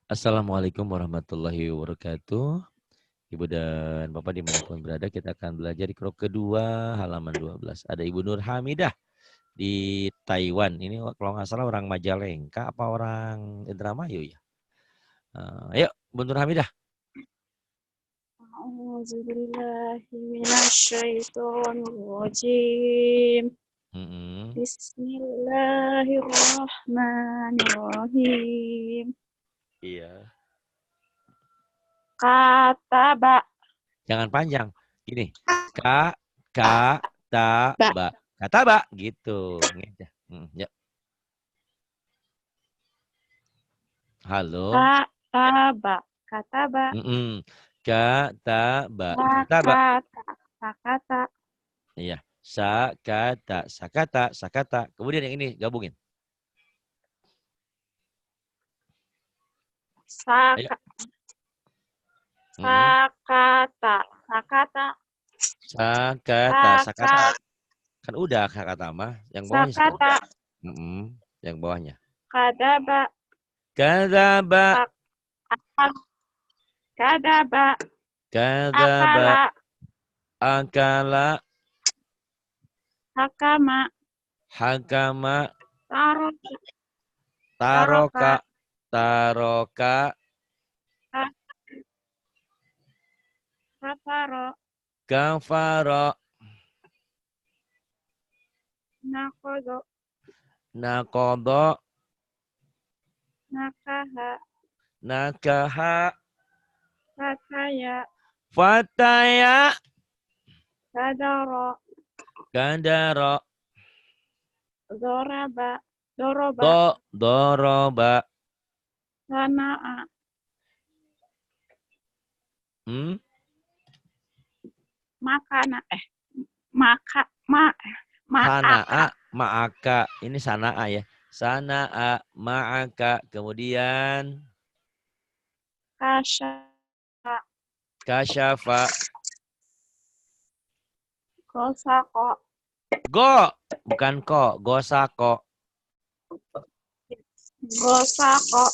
Assalamualaikum warahmatullahi wabarakatuh. Ibu dan Bapak dimanapun berada, kita akan belajar di kelompok kedua halaman 12. Ada Ibu Nur Hamidah di Taiwan. Ini kalau nggak salah orang Majalengka apa orang Indramayu ya? Ayo, Ibu Nur Hamidah. A'udzubillahiminasyaitonirrajim. Bismillahirrahmanirrahim. Iya. Kataba. Jangan panjang. Gini. Kataba. Kataba gitu. Yuk. Halo. Kataba. Kataba. Kataba. Kataba. Sakata. Sakata. Iya. Sakata. Sakata. Sakata. Kemudian yang ini gabungin. Ayo. Sakata. Sakata. Sakata. Sakata. Kan udah kata mah. Yang bawahnya sekarang. Sakata. Yang bawahnya. Kadaba. Kadzaba. Kadaba. Kadzaba. Akala. Akala. Hakama. Hakama. Taroka. Taroka. Taroka. Kafaro. Kafaro. Nakodo. Nakodo. Nakaha. Nakaha. Fataya. Fataya. Kadaro. Kadaro. Doraba. Doroba. Doroba. Sana'a. Makana. Ma'aka. Sana'a. Ma'aka. Ini sana'a ya. Sana'a. Ma'aka. Kemudian. Kasyafa. Kasyafa. Kosako. Go. Bukan ko. Gosako. Gosako.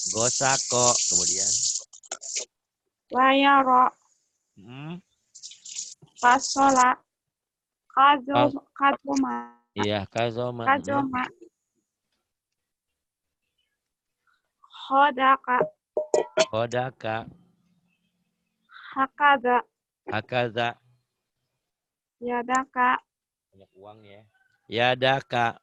Gosako. Kemudian. Wayaro. Kasola. Kazoma. Iya, kazoma. Kazoma. Hodaka. Hodaka. Hakada. Hakaza. Yadaka. Banyak uang ya. Yadaka.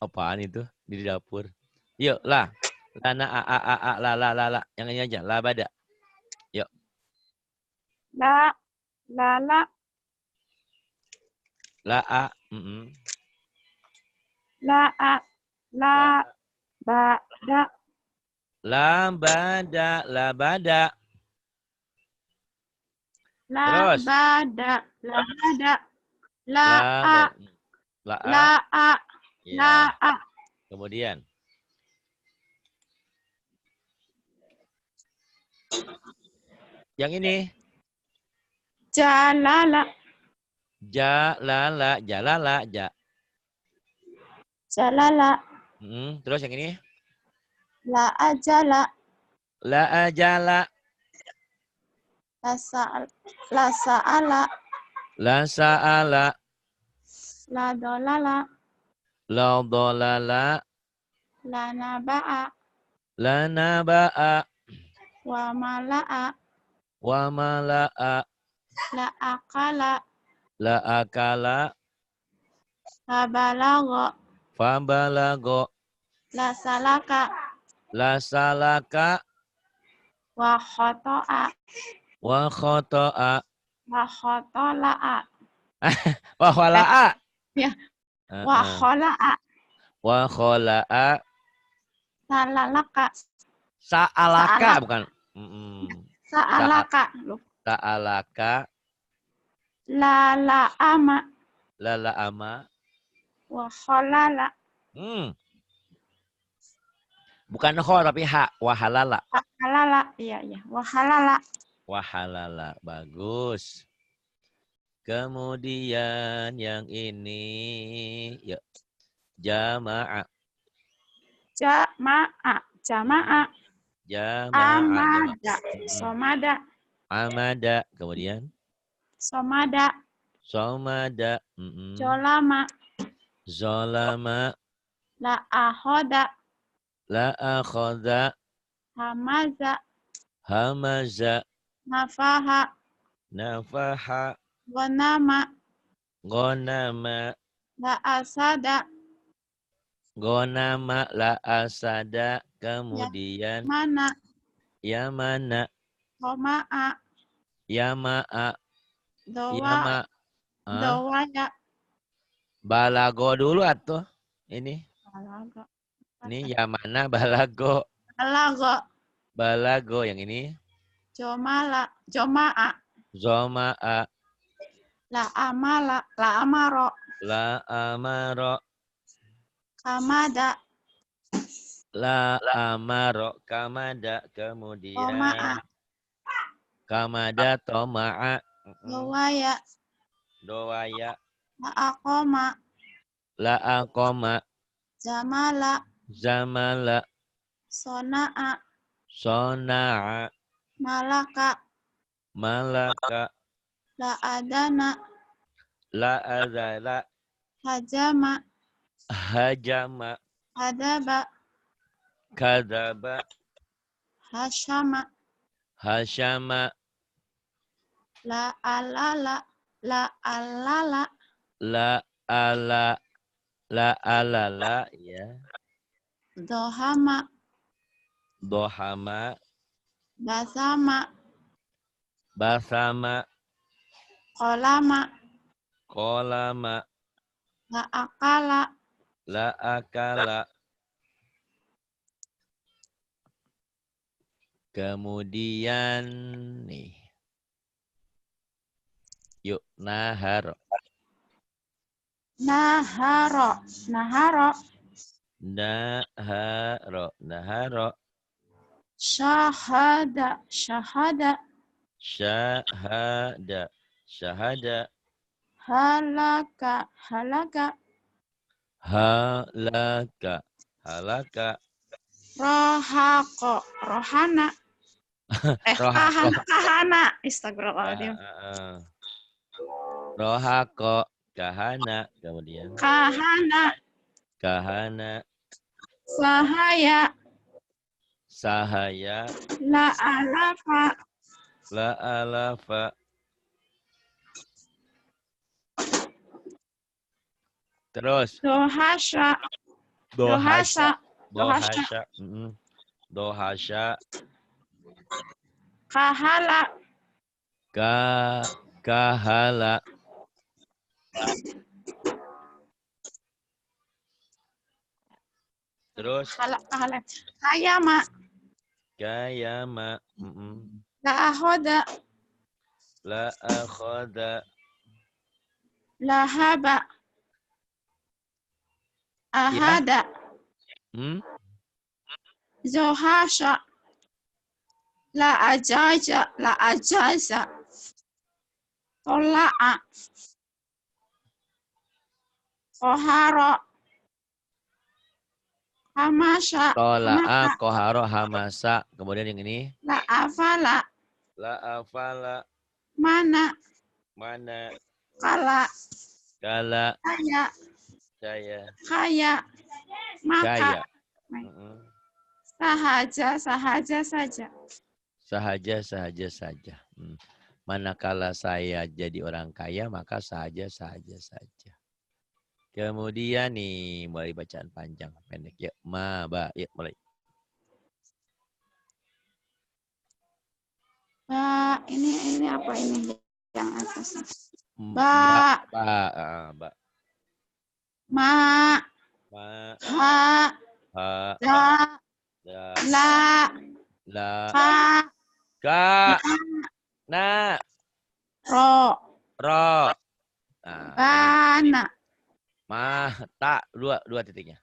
Apaan itu di dapur? Yuk lah. Lana a la. Yang ini aja. Labada. Yuk. La. Lala. La a. La a. La. Bada. Labada. Labada. La. Terus. Bada. Labada. La a. La a. La a. Ya. La a. Kemudian. Yang ini. Jalala. Jalala. Jalala. Jalala. Terus yang ini. La ajala. La ajala. La sa'ala. La sa'ala. La dolala. La dolala. La naba'a. La naba'a. Wa mala'a. Wa mala'a. La akala. La akala. Fabalago. Fabalago. La salaka. La salaka. Wa khoto'a. Wa khoto'a. Wa khotola'a. Wa khola'a. Ya. Wa khola'a. Wa khola'a. Salalaka. Sa'alaka bukan. Sa'alaka. Sa'alaka. La ama. La ama. Wa kholala. Bukan kho tapi ha. Wahalala. Wahalala. Iya. Wahalala. Wahalala. Bagus. Kemudian yang ini. Yuk. Jama'a. Jama'a. Jama'a. Jama'a. Amada. Mm-mm. Somada. Amada. Kemudian. Somada. Somada. Mm-mm. Jolama. Zolama. La ahoda. La akhadha. Hamaza. Hamaza. Nafaha. Nafaha. Gonama. Ghanama. La asada. Ghanama. La asada. Kemudian. Mana. Yamana. Homa'a. Yama'a. Dowa. Yama. Ah, Dowaya. balago dulu atau ini? Balago. Ini Yamana balago. Balago. Balago yang ini. Jomala. Joma'a. Zoma'a. La amala. La amaro. La amaro. Kamada. La amaro. Kamada. Toma'a. Kemudian. Kamada toma'a. Dowaya. Doaya. La akoma. La akoma. Jamala. Zamala. Sona'a. Sona'a. Malaka. Malaka. La adana. La azala. Hajama. Hajama. Hadaba. Kadaba. Hashama. Hashama. La alala. La alala. La ala. La alala. Ya. Dohama. Dohama. Basama. Basama. Kolama. Kolama. La akala. La akala. Kemudian nih. Yuk, nahar. Naharo. Naharo. Naharo. Naharo. Syahada. Syahada. Syahada. Syahada. Halaka. Halaka. Halaka. Halaka. Rohako. Rohana. Rohako. Kahana. Astagfirullahaladzim. Rohako. Kahana. Kemudian. Kahana. Kahana. Sahaya. Sahaya. La alafa. La alafa. Terus. Dohasha. Dohasha. Dohasha. Dohasha. Dohasha. Kahala. Kahala. Terus. Kahala. Kayama. Kayama. La ahoda. La akhada. Lahaba. Ahada. Zohasha. La ajaja. La ajaza. Tola'a. Koharo. Hamasha. Tola'a, koharo, hamasa. Kemudian yang ini. La afala. La afala. Mana. Mana. Kala. Kala. Kaya. Saya. Kaya. Maka. Kaya. Sahaja. Sahaja saja. Sahaja, sahaja saja. Manakala saya jadi orang kaya, maka sahaja, sahaja saja. Kemudian nih, mulai bacaan panjang, pendek. Ya, ya, mulai. Ba, ini apa ini yang atas? Ba. Ba. Ma. Ha. Da. La. Ka. Na. Ro. Bana. Mata. Dua titiknya.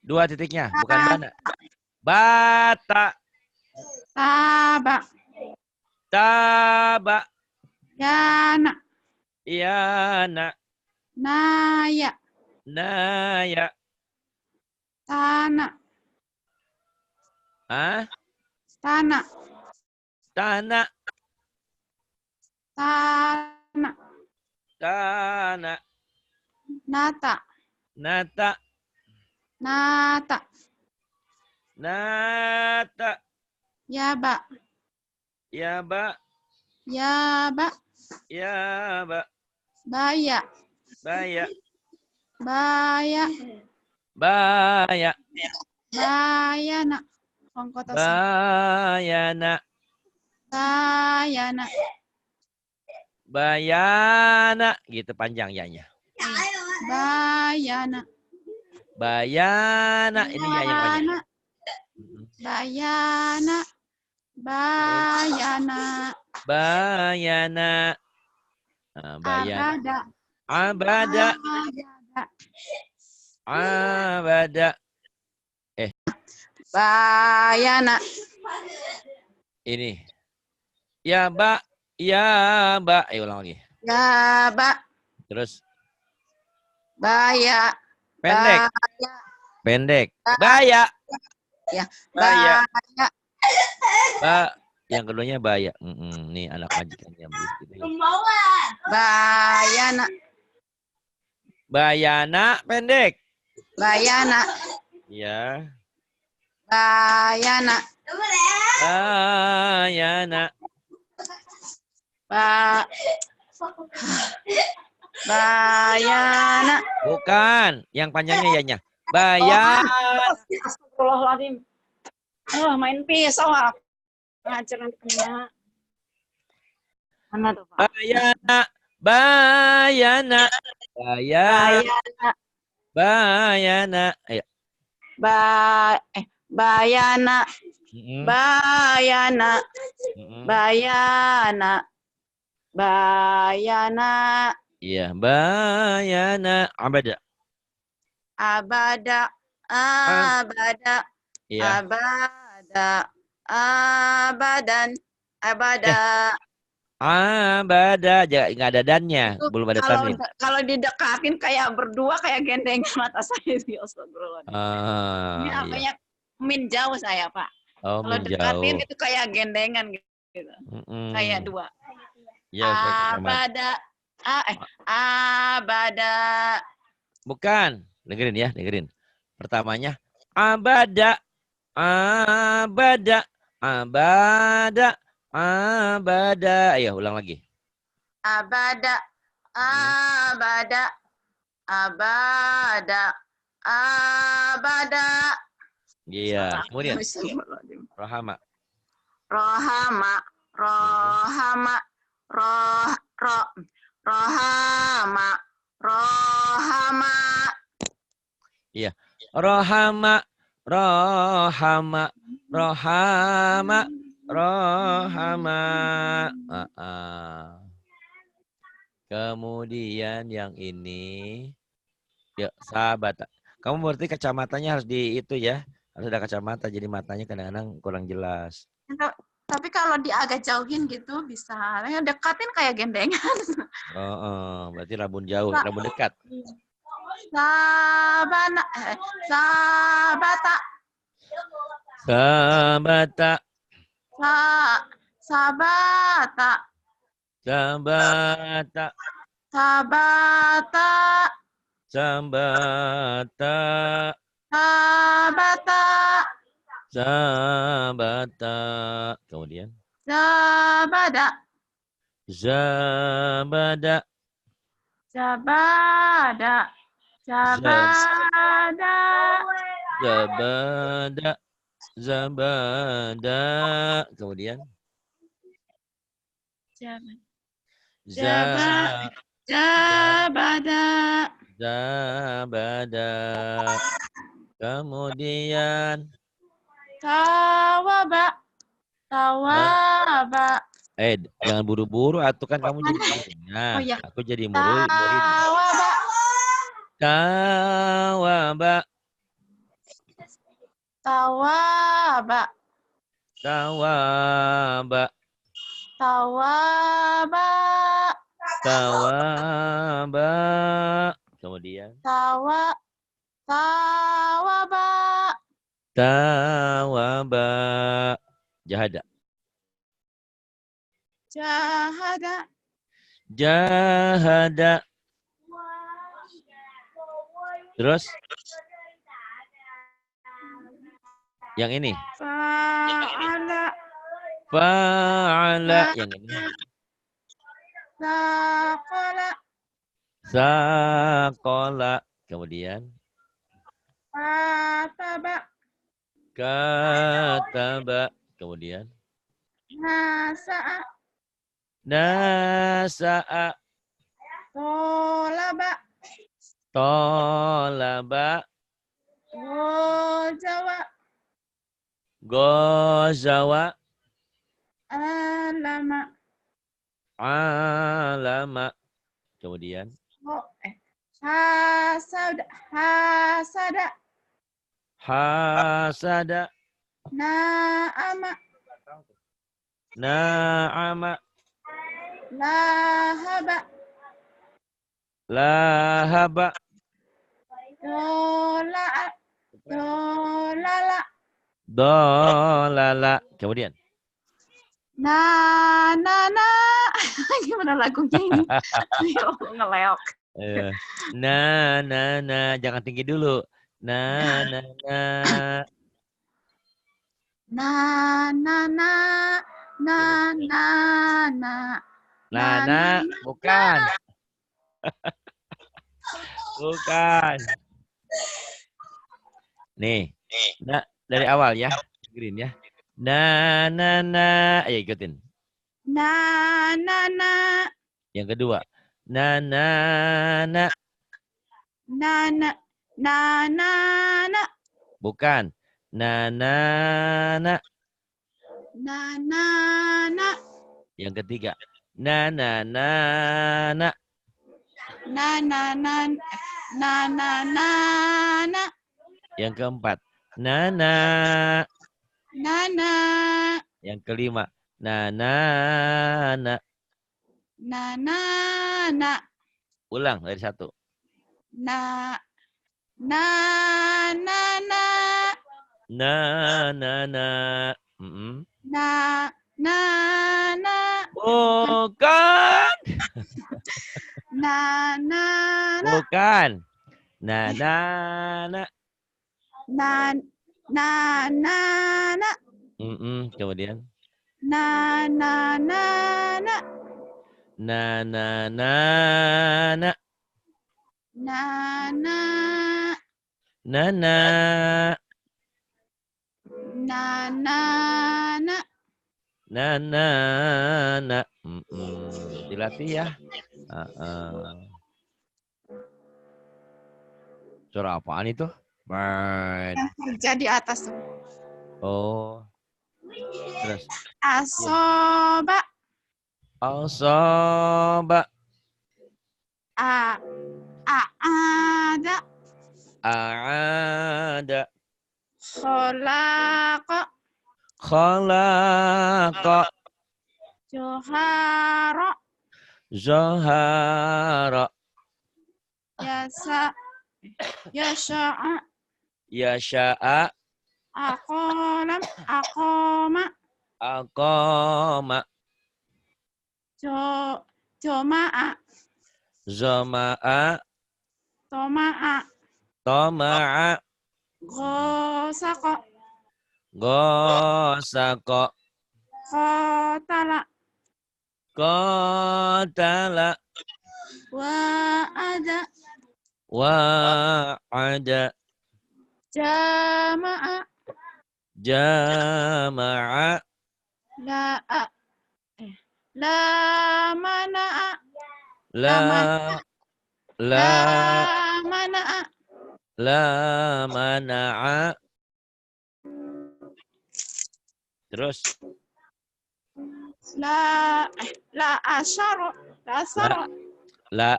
Dua titiknya, bukan bana. Bata. Taba. Taba. Yana. Yana. Naya. Naya. Tanah. Ah? Tanah. Tanah. Tanah. Tanah. Nata. Nata. Nata. Nata. Yaba. Yaba. Yaba. Yaba. Baya. Baya. Baya. Baya. Bayana. Pangkotasi. Bayana. Bayana. Bayana. Gitu panjang ya-nya. Bayana. Bayana. Ini ya yang panjang. Bayana. Bayana. Bayana. Nah, bayana. Abada. Abada. Abada. Abada. Bayana. Ini. Ya, Mbak. Ya, Mbak. Ayo ulang lagi. Yaba. Terus Baya. pendek. Baya. Pendek. Baya. Ya. Baya. Baya. Yang keduanya baya. Nih anak majikan yang beris gitu ya. Bayana. Bayana pendek. Bayana. Ya. Bayana. Bayana. Bayana. Bukan. Yang panjangnya ya-nya. Bayana. Astagfirullahaladzim. Main pisau aku. Ngajar nanti kena. Mana tuh, Pak? Bayana. Bayana. Bayana. Bayana. Ayo. Bayana. Bayana. Mm-mm. Bayana. Bayana. Iya, bayana. Abada. Abada. Abada. Iya. Abada. Abadan. Abada. Abada. Nggak ada dannya. Itu Belum ada kalau tanwin. kalau didekatin kayak berdua kayak gendeng mata saya sih, astagfirullahaladzim. Ini Iya. apanya min jauh saya, Pak. Oh, Kalau min dekatin jauh. itu kayak gendengan gitu. Kayak dua. Ya, Abada. Abada. bukan. Dengerin ya, dengerin. Pertamanya abada. Abada. Abada. Abada. Ayo ulang lagi. Abada. Abada. Abada. Abada. Iya. Kemudian rohama. Rohama. Rohama. Rohama. Rohama. Iya. Rohama. Rohama. Rohama. Rohama. Kemudian yang ini. Ya, sahabat. Kamu berarti kacamatanya harus di itu ya. Harus ada kacamata. Jadi matanya kadang-kadang kurang jelas. Tapi kalau agak jauhin gitu bisa. Dekatin kayak gendengan. Berarti rabun jauh, rabun dekat. Sabana. Sabata. Sabata. Sabata. Sabata. Sabata. Sabata. Sabata. Sabata. Kemudian. Zabada. Zabada. Zabada. Zabada. Zabada. Zabada. Kemudian. Zabada. Zabada. Kemudian. Tawaba. Tawaba. Jangan buru-buru atau kan kamu jadi guru. Nah, Oh ya. aku jadi murid. Tawaba. Tawaba. Tawaba. Tawaba. Tawaba. Tawaba. Kemudian. Tawaba. Tawaba. Jahada. Jahada. Jahada. Terus. Yang ini. Fa'ala. Fa'ala. Yang ini. Saqala. Saqala. Kemudian. Kataba. Kataba. Kemudian. Nasa'a. Nasa'a. Tolaba. Tolaba. Gozawa. Gozawa. Alama. Alama. Kemudian. Hasada. Hasada. Hasada. Na'ama. Na'ama. Lahaba. Lahaba. Dola'a. Dolala. Dolala. Kemudian. Na. Gimana lagunya ini? Ayo, ngeleok. Na. Jangan tinggi dulu. Na. Nana. Bukan. Bukan. Nih. Nah, dari awal ya. Green ya. Na. Ayo ikutin. Na. Yang kedua. Na. Na. Bukan. Na. Na. Yang ketiga. Na. Na. Yang keempat. Nana. Yang kelima. Nana. Ulang dari satu. Na. Bukan. Bukan. Kemudian. Dilatih ya. Suara apaan itu? Yang kerja di atas tuh. Oh. Terus. Asoba. Asoba. Aada. Aada. Kholaqa. Khalaqa. Johara. Zohara. Yasha'a. Yasha'a. Aqoma. Aqama. Joma'a. Zama'a. Toma'a. Gosaqa. Gosaqa. Qatala. Qatala. Wa'ada. Wa'ada. Jama'a. Jama'a. La mana'a. La mana'a. Terus. La asara. La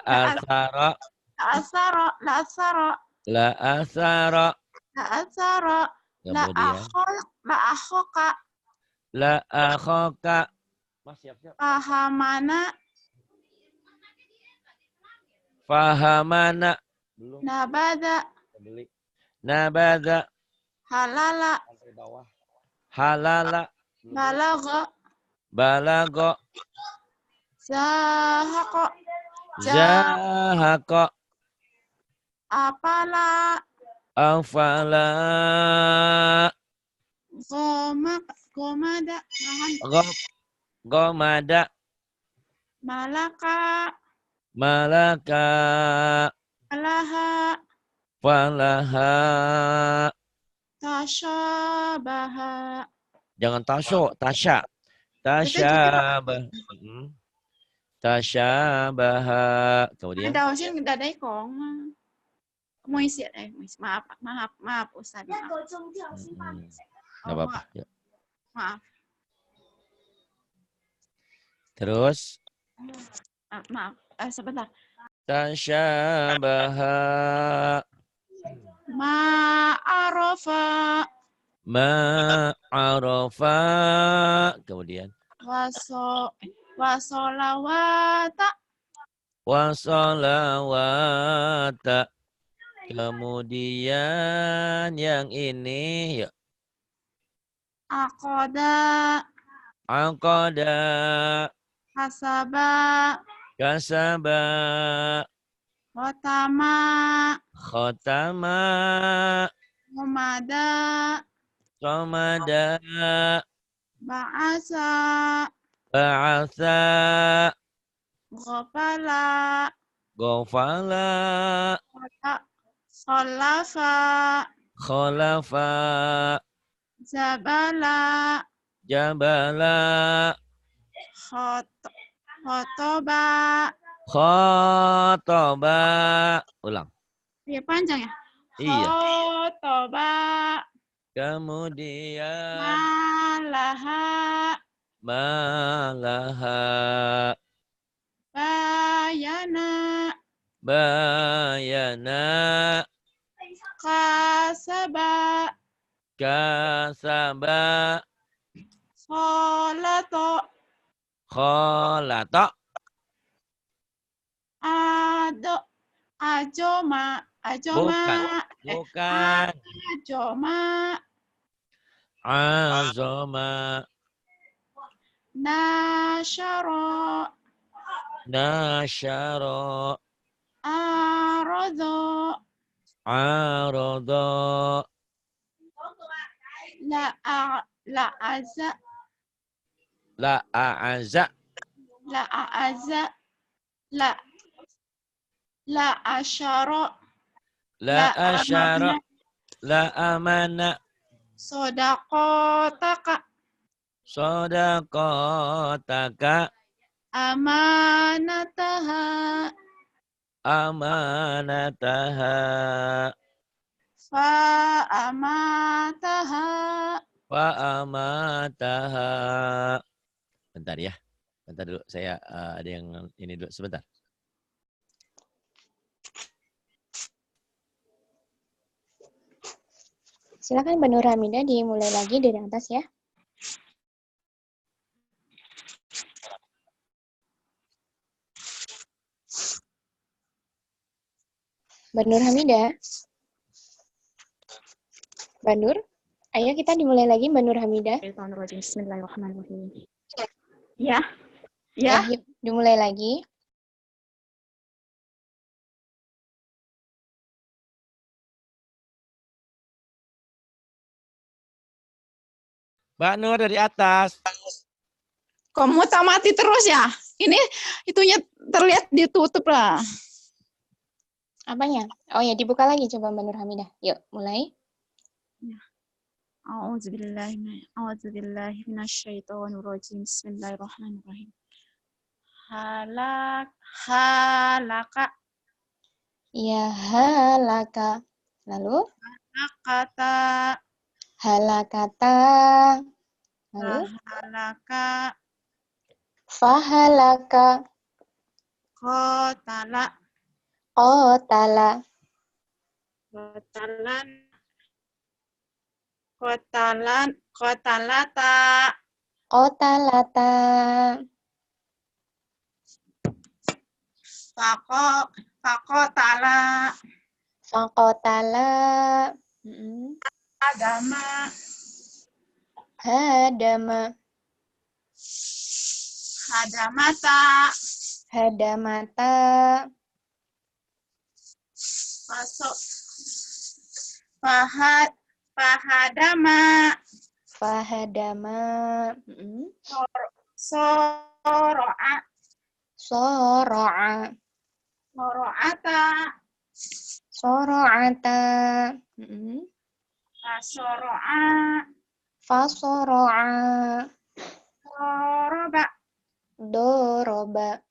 asara. Kemudian. La akhoka. La akhoka. Mas siap-siap. Pahamana. Fahamana. Belum. Nabada. Beli. Nabada. Halala. Halala. Balaga. Balago. Zahaqa. Zahaqa. Apala. Afala. Gomada. Gomada. Malaka. Malaka. Alaha. Falaha. Tashabaha. Jangan tasya. Tashabah. Tashabaha. Kemudian. Ada usin dadai kong. Maaf Ustaz. Nggak apa-apa. Ya. Maaf. Terus. Maaf. Sebentar. Tashabaha. Ma'arofa. Ma'arofa. Kemudian. Wasolawata. Wasolawata. Kemudian yang ini. Ya. Aqoda. Aqada. Hasaba. Kasaba. Khotama. Khotama. Komada. Somada. Ba'asa. Ba'atha. Ghafala. Gofala. Kholafa. Kholafa. Zabala. Jabala. Khotoba. Khotoba. Ulang. Ya panjang ya? Iya. Khotoba. Kemudian. Malaha. Malaha. Bayana. Bayana. Kasaba. Kasaba. Kholato. Kholato. Ajoma. Bukan. Ajoma. Azoma. Nashara. Nashara. Arado. Arada. La'aza. La'aza. La'aza. La'asyara. La'asyara. La'amana. Sodaqotaka. Sodaqotaka. Amanataha. Amanataha. Fa'amataha. Fa'amataha. Bentar ya. Bentar dulu. Saya ada yang ini dulu. Sebentar. Silakan Mbak Nur Hamidah dimulai lagi dari atas ya. Mbak Nur Hamidah. Mbak Nur, ayo kita dimulai lagi Mbak Nur Hamidah. Bismillahirrahmanirrahim. Ya. Ya. Yuk, dimulai lagi. Mbak Nur dari atas. Kamu mati terus ya? Ini itunya terlihat ditutup lah. Apanya? Oh ya, dibuka lagi coba Mbak Nur Hamidah. Yuk, mulai. A'udzubillahi minasyaitonirrajim. Bismillahirrahmanirrahim. Halaka. Ya, halaka. Lalu? Halakata. Halakata. Lalu? Halaka. Fahalaka. Qatala. Qatala. Qatalata. Qatalata. Faqatala. Faqatala. Hadama. Hadama. Hadamata. Hadamata. Fahadama. Fahadama. Soro'a. Soro'a. Soro'ata. Soro'ata. Fasoro'a. Fasoro'a. Doroba. Doroba.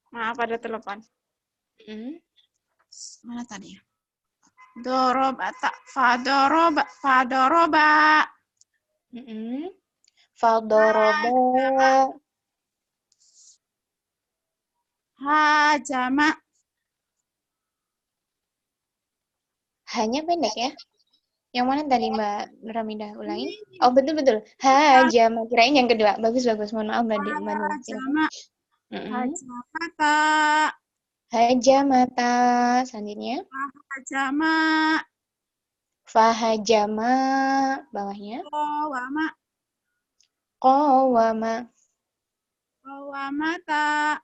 Maaf, ada telepon. Mana tadi? Fadoroba. Fadoroba. Hajama. Hanya pendek ya? Yang mana tadi Mbak Nurhamidah ulangi? Oh betul. Hajama. Kirain yang kedua. Bagus. Mohon maaf Mbak Nur. Hajama. Hajamata. Hajamata. Selanjutnya. Hajama. Fahajama. Bawahnya. Qawama. Qawama. Qawamata.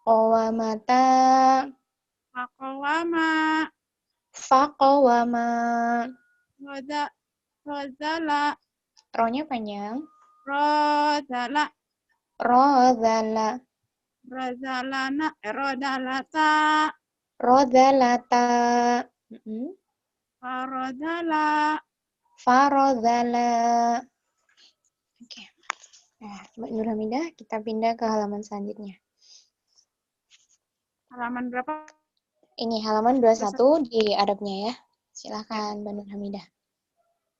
Qawamata. Faqawama. Faqawama. Rodala. Ro-nya panjang. Rodala. Rodala. Rodalana. Rodalata. Rodalata. Farodala. Farodala. Oke. Nah, Mbak Nurhamidah, kita pindah ke halaman selanjutnya. Halaman berapa? Ini halaman 21 di Arabnya ya. Silakan Mbak Nurhamidah.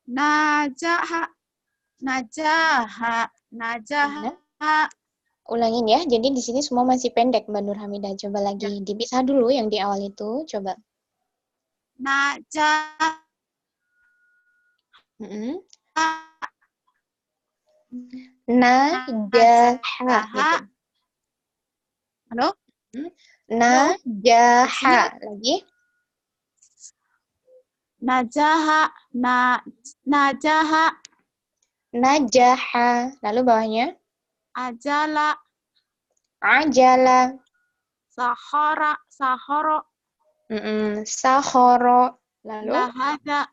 Najaha. Ulangin ya. Jadi di sini semua masih pendek Mbak Nurhamidah. Coba lagi dipisah dulu yang di awal itu. Coba. Najah. Najaha. Gitu. Halo? Najaha. Lagi. Najaha. Najaha. Lalu bawahnya. Ajala. Ajala. Sahoro. Sahoro. Lalu. Lahada.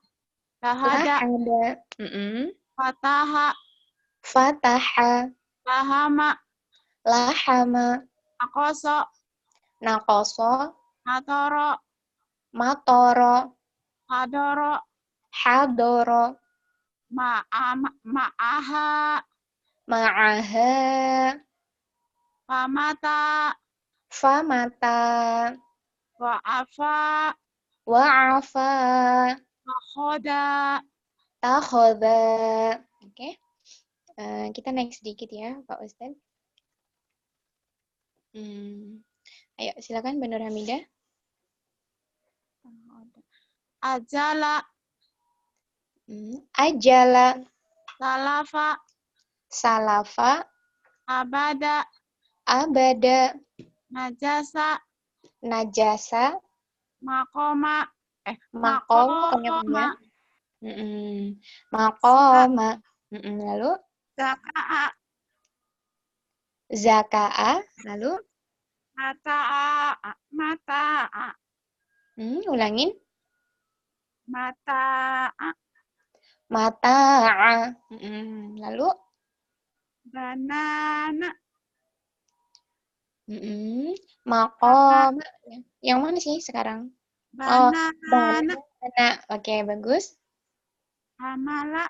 Fataha. Lahama. Nakoso. Matoro. Hadoro. Ma'aha. Famata. Wa'afa. Takhoda. Oke. Kita naik sedikit ya, Pak Ustadz. Ayo, silakan Mbak Nurhamidah. Ajala. Ajala. Salafa. Abada. Najasa. Makoma. Makoma. Lalu Zaka'a. Lalu Mata'a. Ulangin. Mata'a. Lalu Banana. Makom. Yang mana sih sekarang? Banana. Oke, bagus. Hamala.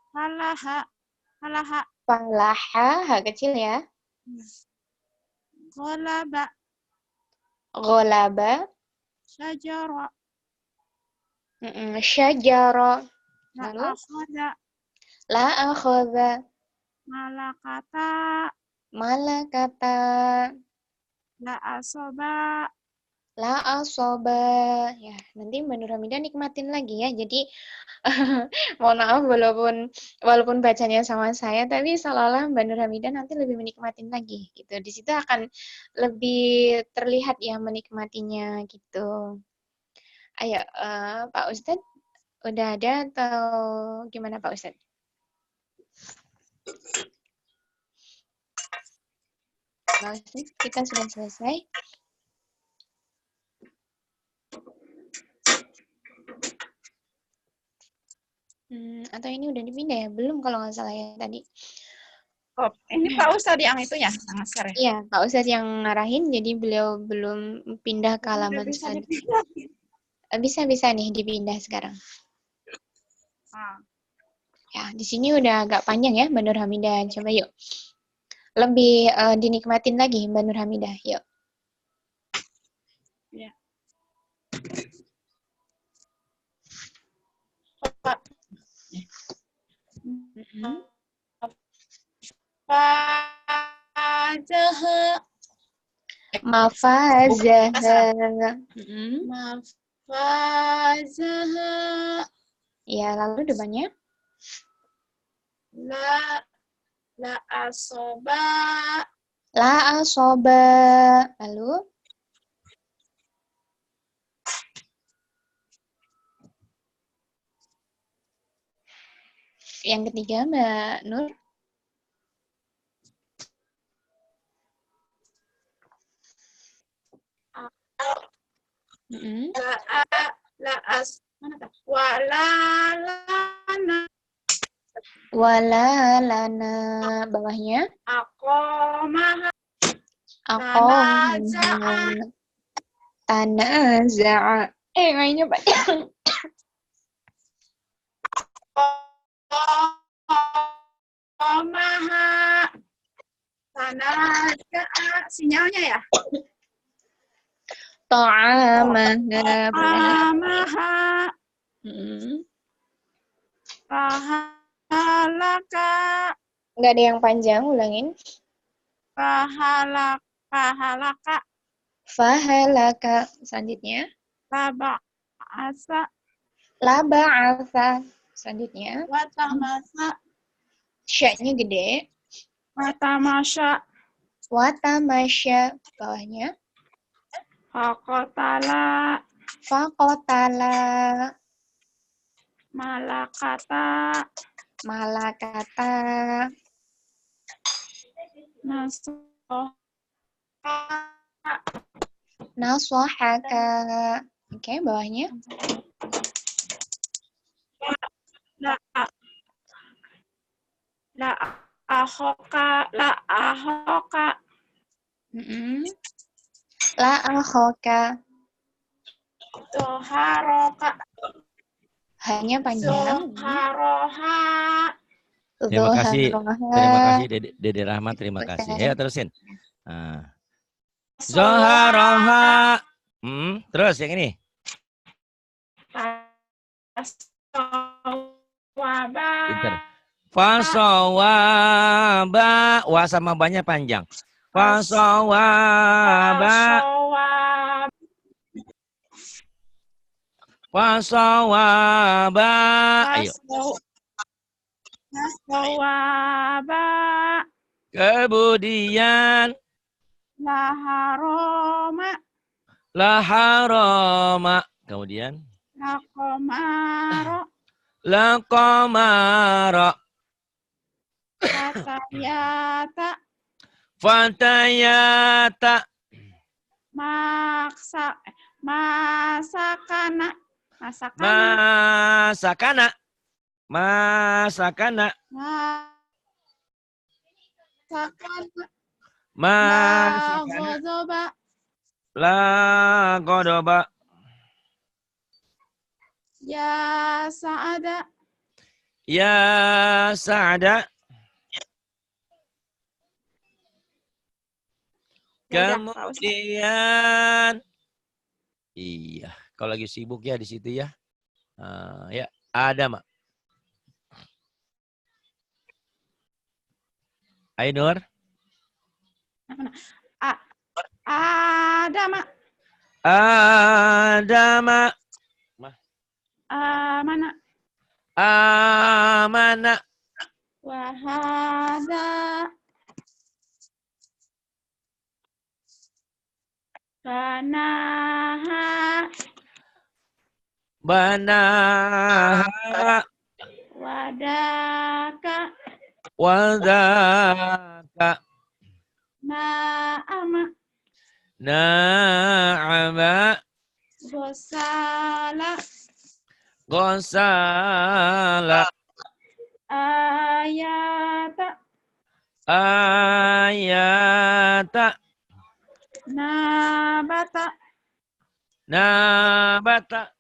Falaha. Ha kecil ya. Gholaba. Syajara. Lalu la akhadha. Malakata. La La asoba. Ya, nanti Mbak Nur Hamidah nikmatin lagi ya. Jadi mohon maaf walaupun bacanya sama saya, tapi seolah-olah Mbak Nur Hamidah nanti lebih menikmatin lagi gitu. Di situ akan lebih terlihat ya menikmatinya gitu. Ayo, Pak Ustadz, udah ada atau gimana Pak Ustadz? Pak Ustadz, kita sudah selesai. Atau ini udah dipindah ya? Belum kalau nggak salah ya tadi. Oh, ini Pak Ustadz yang itu ya, yang share ya? Iya, Pak Ustadz yang ngarahin, jadi beliau belum pindah ke Udah halaman bisa selanjutnya. dipindah. Bisa nih dipindah sekarang. Ah. Ya, di sini udah agak panjang ya, Mbak Nur Hamidah. Coba yuk. Lebih dinikmatin lagi, Mbak Nur Hamidah. Yuk. Ya. Fajah. Mafazah. Mafazah. Ya, lalu depannya? La asoba. La asoba. Lalu? Yang ketiga, Mbak Nur. Walalana. Bawahnya? Aqomah. Tanaza'a. Kayaknya banyak. Aqomah. Tanaza'a. Sinyalnya ya? Ta'amaha. Ta'amaha. Pahalaka. Nggak ada yang panjang, ulangin. Pahalaka. Fahalaka. Selanjutnya. Laba'asa. Laba'asa. Selanjutnya. Watamasa. Sya-nya gede. Watamasya. Watamasya. Bawahnya. Faqotala. Faqotala. Malakata. Malakata. Naswahaka. Oke, bawahnya. La ahoka. La ahoka. Zoharoka. Hanya panjang. Zoharoha. Terima kasih. Terima kasih Dede Rahmat, terima kasih. Ayo terusin. Zoharoha. Terus yang ini. Fasawaba. Wah sama banyak panjang. Fasawaba. Fasawaba. Ayo. Fasawaba. Kemudian. Laharoma. Laharoma. Kemudian. Lakomaro. Lakomaro. Fatayata. Fatayata. Masakana. Masakana. Masakana. Masakana. La godoba. Ya Sa'ada. Ya Sa'ada. Kemudian, iya, kalau lagi sibuk ya di situ ya. Ya, ada Mak. Ainur. Ada Mak. Adama. Amana. Amana. Wahada. Banaha. Banaha. Wadaka. Wadaka. Na'ama. Na'ama. Gosala. Gosala. Ayata. Ayata. Nabata. Nabata.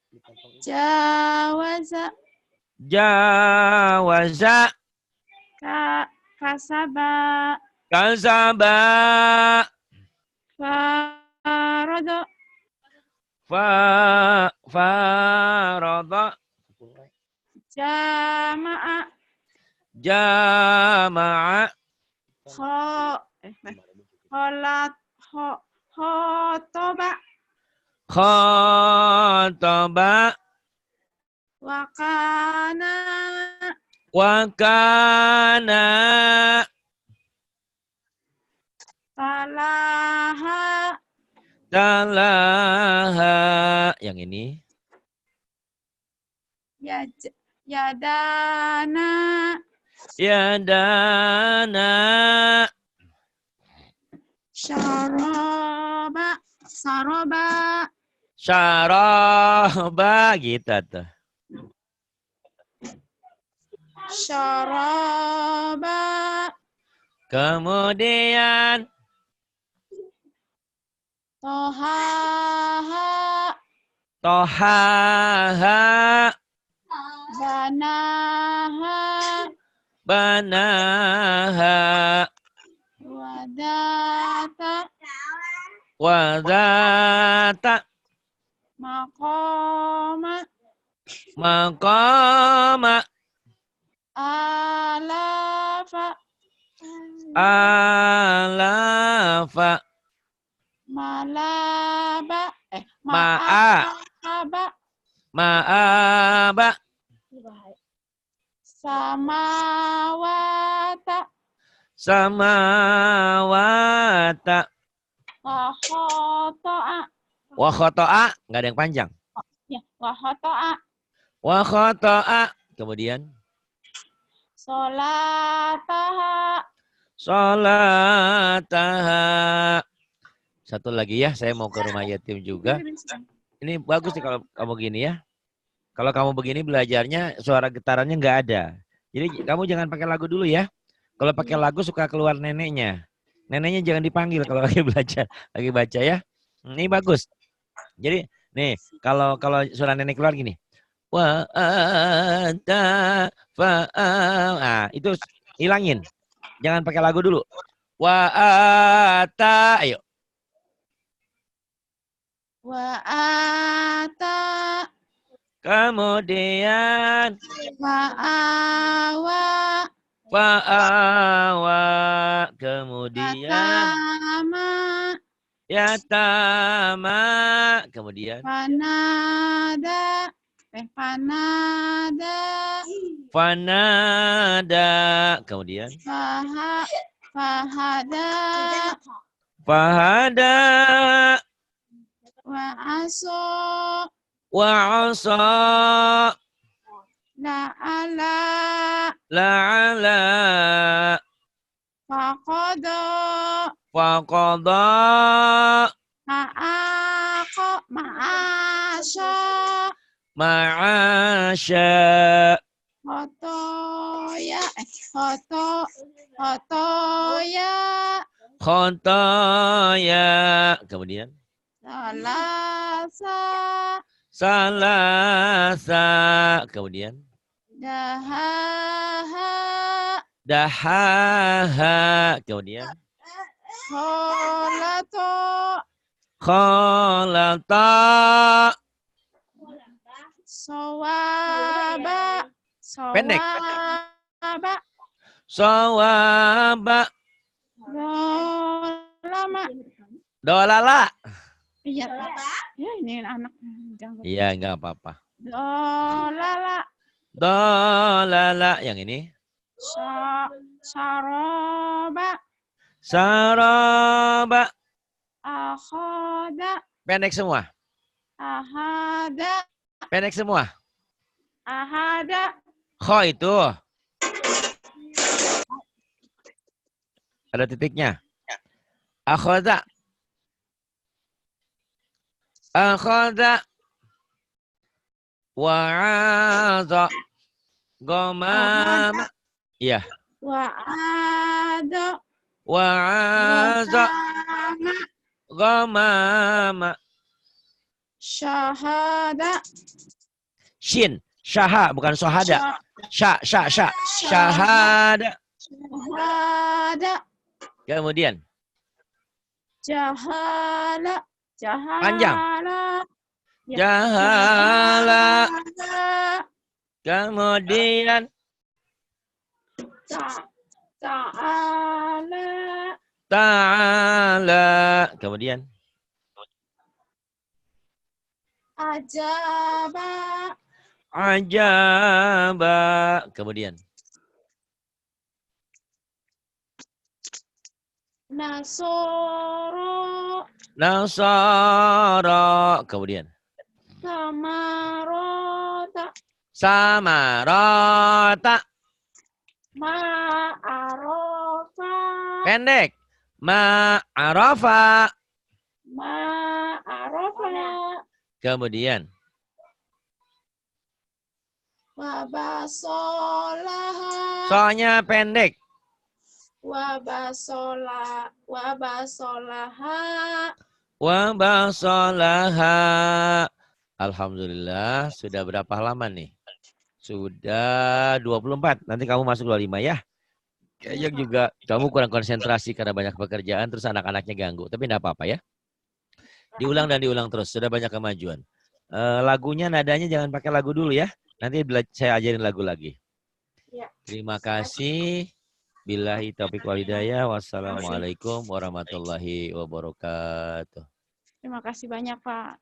Jawaza. Jawaza. Kasaba. Kasaba. Farada. Farada. Jama'a. Jama'a. Khotoba. Khotaba. Wakana. Wakana. Talaha. Talaha. Yang ini. Yadana. Yadana. Syaraba. Saroba. Syaraba. Gitu tuh. Syaraba. Kemudian. Tohaha. Tohaha. Banaha. Banaha. Wadata. Wadata. Maqama. Maqama. Alafa. Alafa. Malaba. Ma'a. Ma'aba. Ma'aba. Samawata. Samawata. Wahoto'a. Wa khoto'a. Nggak ada yang panjang. Ya, wahoto'a. Wa khoto'a. Kemudian. Solataha. Sholataha. Satu lagi ya. Saya mau ke rumah yatim juga. Ini bagus nih kalau kamu gini ya. Kalau kamu begini belajarnya suara getarannya nggak ada. Jadi kamu jangan pakai lagu dulu ya. Kalau pakai lagu suka keluar neneknya. Neneknya jangan dipanggil kalau lagi belajar, lagi baca ya. Ini bagus. Jadi nih kalau suara nenek keluar gini. Wa anta fa. Nah, itu hilangin. Jangan pakai lagu dulu. Wa ata. Ayo. Wa ata. Kemudian Wa'awa. fa'awa. Kemudian yatama. Kemudian Panada. Panada. fanada. Kemudian Fahada. fahada. Wa'aso. Wa'asa. La'ala. La'ala. Faqada. Faqada. Ma'asya. Ma'asya. Khotoya. Khotoya. Khotoya. Kemudian Salasa. salasa. Kemudian Dahaha. dahaha. Kemudian Kholato. kholata. Sawaba. Pendek. Sawaba. Sawaba. Dolama. Dolala. Iya, ya ini anak ganggu. Iya, enggak apa-apa. Dolala. Dolala. Yang ini. Saroba. Saraba. Akhoda. Pendek semua. Ahada. Pendek semua. Ahada. Kho itu. Ada titiknya. Akhoda. Akhoda. Wa'adha. Gomama. Iya. Wa'ada. Wa'adha. Gomama. Syahada. Shin. Syaha. Bukan sohada. Sya. Syahada. Syahada. Kemudian. Jahala. Jahala. Panjang. Ya. Jahala. Kemudian. Ta'ala. Ta'ala. Kemudian. Ajaba. Ajaba. Kemudian. Nasoro. Nasara. Kemudian. Samarota. Samarata. Ma'arofa. Pendek. Ma'arafa. Ma'arofa. Kemudian. Wabasolaha. Soalnya pendek. Wabasolaha. Wabasolaha. Alhamdulillah. Sudah berapa halaman nih? Sudah 24. Nanti kamu masuk 25 ya. Kayaknya juga kamu kurang konsentrasi karena banyak pekerjaan. Terus anak-anaknya ganggu. Tapi enggak apa-apa ya. Diulang dan diulang terus. Sudah banyak kemajuan. Lagunya, nadanya jangan pakai lagu dulu ya. Nanti saya ajarin lagu lagi. Ya. Terima kasih. Billahi taufiq wal hidayah. Wassalamualaikum warahmatullahi wabarakatuh. Terima kasih banyak, Pak.